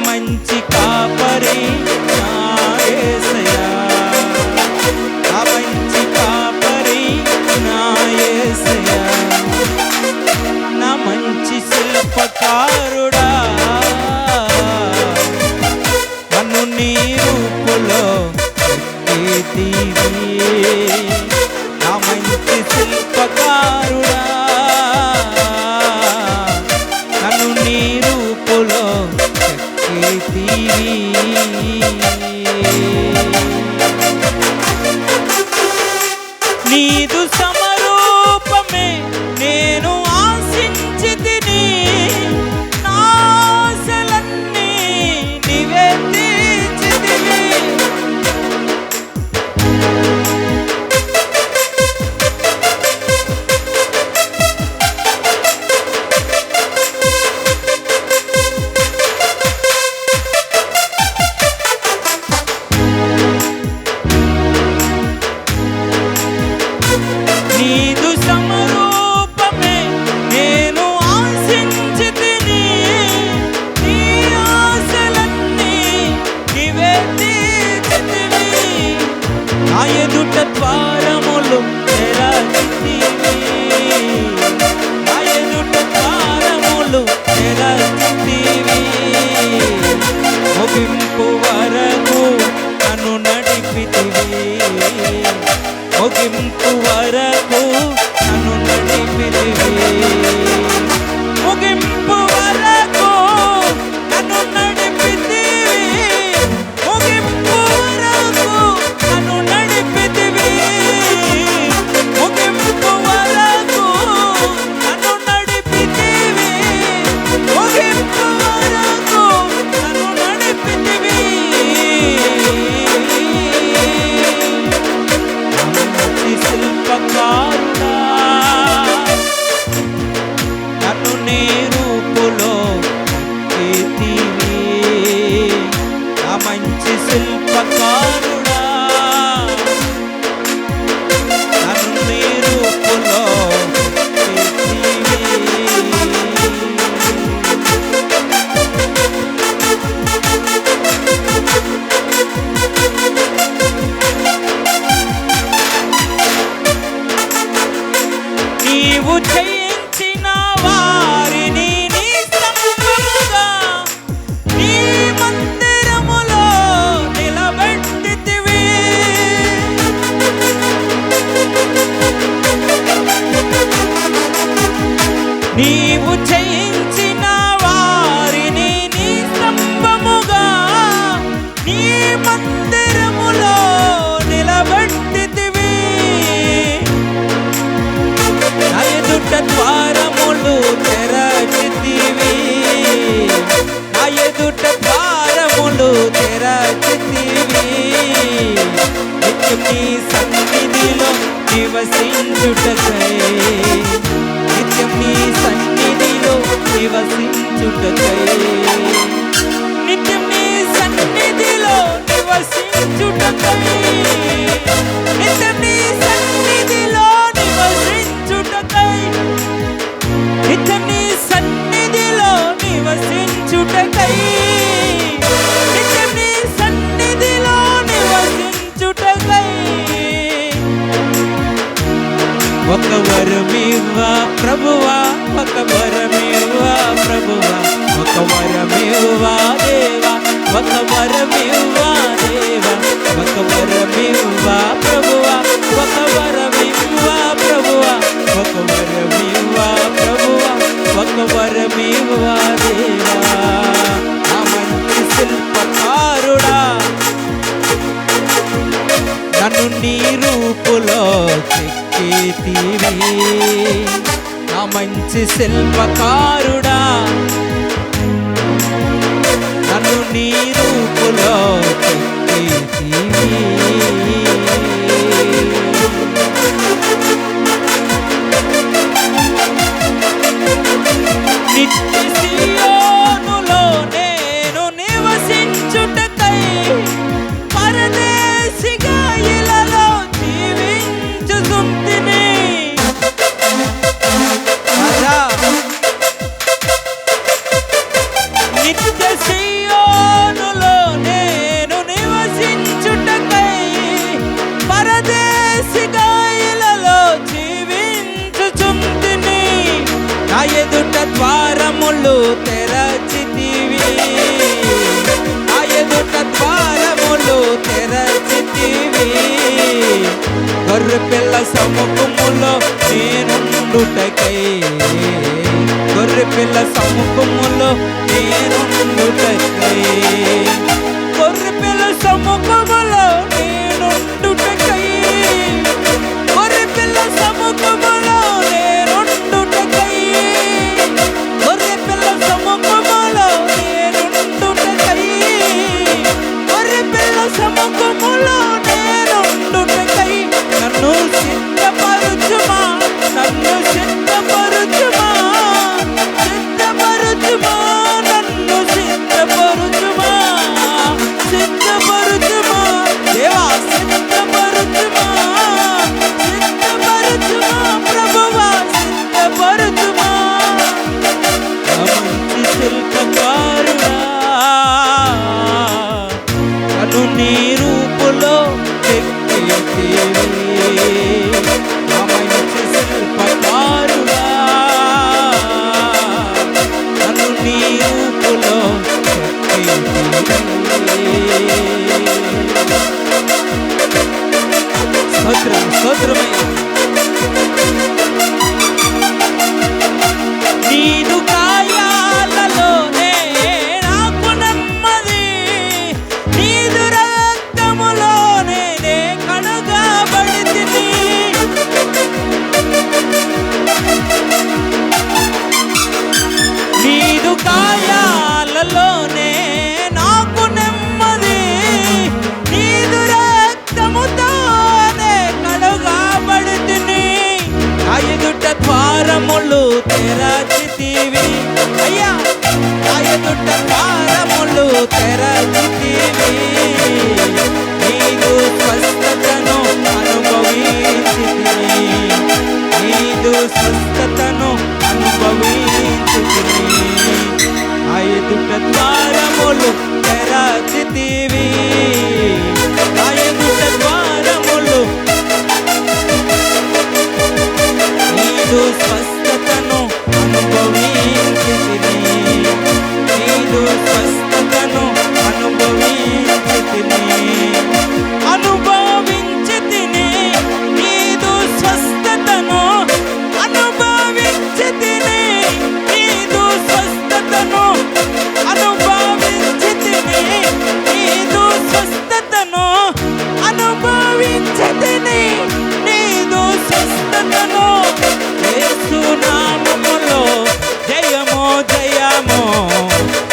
మంచి కాపరి నా యేసయ్యా, నా మంచి కాపరి నా యేసయ్యా, నా మంచి శిల్పకారుడా, నన్ను నీ రూపులో చెక్కితివి. నా మంచి శిల్పకారుడా, నన్ను నీ రూపులో చెక్కితివి. నీదు సమరూపమే నేను ఆశించితిని, నా ఆశలన్నీ నీవే తీర్చితివి. నీదు సమరూపమే నేను ఆశించితిని, నీ ఆశలన్నీ నీవే తీర్చితివి. నా ఎదుట ద్వారములు తెరచితివి, నా ఎదుట ద్వారములు తెరచితివి. ముగింపు వరకు నన్ను నడిపితివి, ముగింపు వరకు నన్ను నడిపితివి, ముగింపు వరకు నన్ను నడిపితివి, ముగింపు వరకు నన్ను నడిపితివి, ముగింపు వరకు నన్ను నడిపితివి, ముగింపు వరకు నన్ను నడిపితివి. శిల్పకారుడా, నన్ను నీ రూపులో చెక్కితివి. నా మంచి శిల్పకారుడా, నన్ను నీ రూపులో చెక్కితివి. నీవు జయించిన వారిని నీ స్తంభముగా నీ మందిరములో నిలబెట్టితివి. నీవు జయించిన వారిని నీ స్తంభముగా నీ మందిరములో నిలబెట్టితివి. నా ఎదుట ద్వారములు తెరచితివి, నా ఎదుట ద్వారములు తెరచితివి. నిత్యం నీ సన్నిధిలో నివసించుటకై, నిత్యం నీ సన్నిధిలో నివసించుటకై, నిత్యం నీ సన్నిధిలో నివసించుటకై, నిత్యం నీ సన్నిధిలో నివసించుటకై, నిత్యం నీ సన్నిధిలో నివసించుటకై, నిత్యం నీ సన్నిధిలో నివసించుటకై. ఒక వరమివ్వా ప్రభువా, ఒక వరమివ్వా ప్రభువా, ఒక వరమివ్వా దేవా, ఒక వరమివ్వా దేవా, ఒక వరమివ్వా ప్రభువా, ఒక వరమివ్వా ప్రభువా, ఒక వరమివ్వా ప్రభువా, ఒక వరమివ్వా దేవా. నా మంచి శిల్పకారుడా, నన్ను నీ రూపులో చెక్కితివి. నా మంచి శిల్పకారుడా, నన్ను నీ రూపులో చెక్కితివి. నిత్య సియోనులో నేను నివసించుటకై పరదేశిగా ఇలలో జీవించుచుంటిని. నిత్య సియోనులో గొర్రె పిల్ల సముఖములో నేనుండుటకై, గొర్రె పిల్ల సముఖములో నేనుండుటకై, గొర్రె పిల్ల సముఖములో నేనుండుటకై, గొర్రె పిల్ల సముఖములో నేనుండుటకై, గొర్రె పిల్ల సముఖములో నేనుండుటకై, గొర్రె పిల్ల సముఖములో నేనుండుటకై నన్ను సిద్ధపరచుమా, నన్ను సిద్ధపరచుమా, సిద్ధపరచుమా, నన్ను సిద్ధపరచుమా, సిద్ధపరచుమా దేవా, సిద్ధపరచుమా, సిద్ధపరచుమా ప్రభువా, సిద్ధపరచుమా. మంచి శిల్పకారుడా నన్ను నీ రూపులో చెక్కితివి, మంచి శిల్పకారుడా నన్ను నీ రూపులో స్తోత్రం స్తోత్రమయ్యా. నీదు గాయాలలోనే నాకు నెమ్మది, నీదు రక్తములోనే నే కడగబడితిని, నీదు గాయాలలోనే నాకు నెమ్మది, నీదు రక్తముతోనే కడగబడితిని, నా ఎదుట ద్వారములు తెరచితివి అయ్యా, నా ఎదుట ద్వారములు తెరచితివి, నీదు స్వస్థతను అనుభవించితిని, నీదు స్వస్థతను అనుభవించితిని, నా ఎదుట ద్వారములు తెరచితివి, నా ఎదుట ద్వారములు, నీదు స్వస్థతను అనుభవించితిని, నీదు స్వస్థతను అనుభవించితిని, అనుభవించితిని, నీదు స్వస్థతను అనుభవించితిని, నీదు స్వస్థతను అనుభవించితిని, నీదు స్వస్థతను అనుభవించితిని, నీదు స్వస్థతను. యేసు నామములో జయము జయము,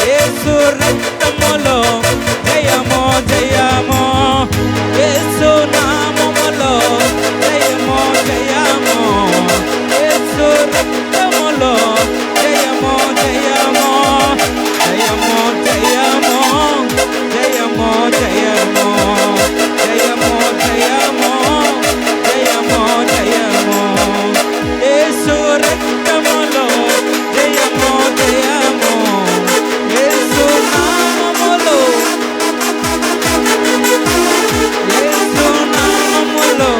యేసు రక్తములో జయము జయము, యేసు నామములో జయము జయము, యేసు రక్తములో జయము జయము, జయము జయము, జయము జయము, జయము జయము, జయము జయము, యేసు రక్తములో జయము జయము, యేసు నామములో, యేసు నామములో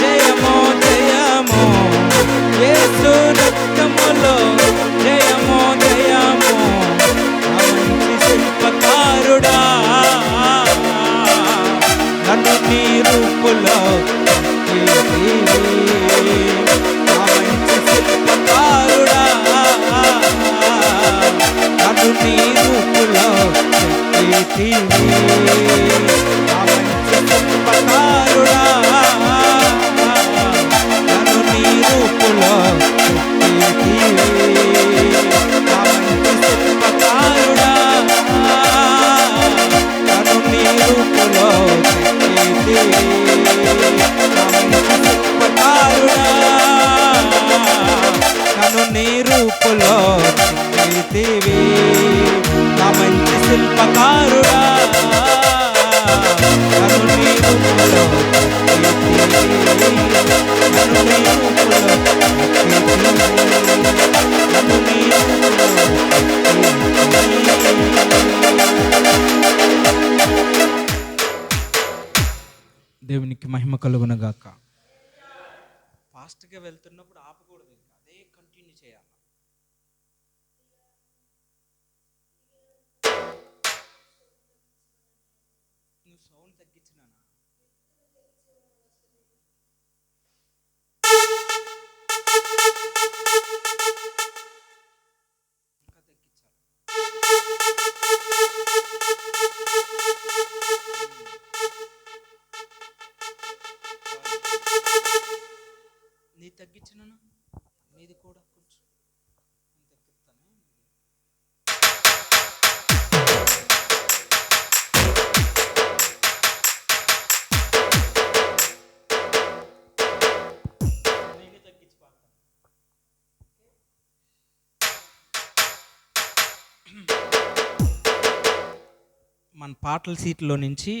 జయము జయము, యేసు రక్తములో జయము జయము. మంచి శిల్పకారుడా నన్ను నీ రూపులో చెక్కితివి, మంచి శిల్పకారుడా నన్ను నీ రూపులో చెక్కితివి, మంచి శిల్పకారుడా నన్ను నీ రూపులో చెక్కితివి, మంచి శిల్పకారుడా నన్ను నీ రూపులో చెక్కితివి, మంచి శిల్పకారుడా నన్ను నీ రూపులో చెక్కితివి, నా మంచి శిల్పకారుడా నన్ను నీ రూపులో చెక్కితివి, నన్ను నీ రూపులో చెక్కితివి, నన్ను నీ రూపులో దేవునికి మహిమ కలుగునగాక. ఫాస్ట్గా వెళ్తున్నప్పుడు ఆపకూడదు, ఇంకా అదే కంటిన్యూ చేయాలి. నువ్వు సౌండ్ తగ్గించినానా? నీ తగ్గించినను నీది కూడా కొంచెం తగ్గిస్తానే. నేనే తగ్గించి పాడతాను. మన పాటల సీట్లో నుంచి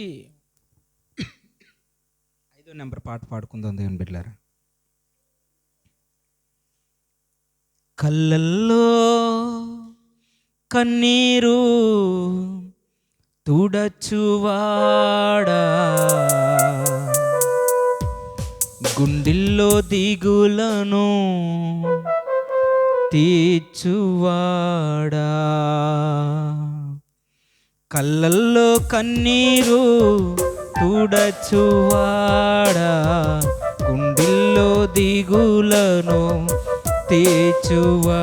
5వ నెంబర్ పాట పాడుకుందాం దేవుని బిడ్డలారా. కళ్ళల్లో కన్నీరు తుడచువాడా, గుండెల్లో దిగులను తీర్చువాడా, కళ్ళల్లో కన్నీరు తుడచువాడా, గుండెల్లో దిగులను తీర్చువా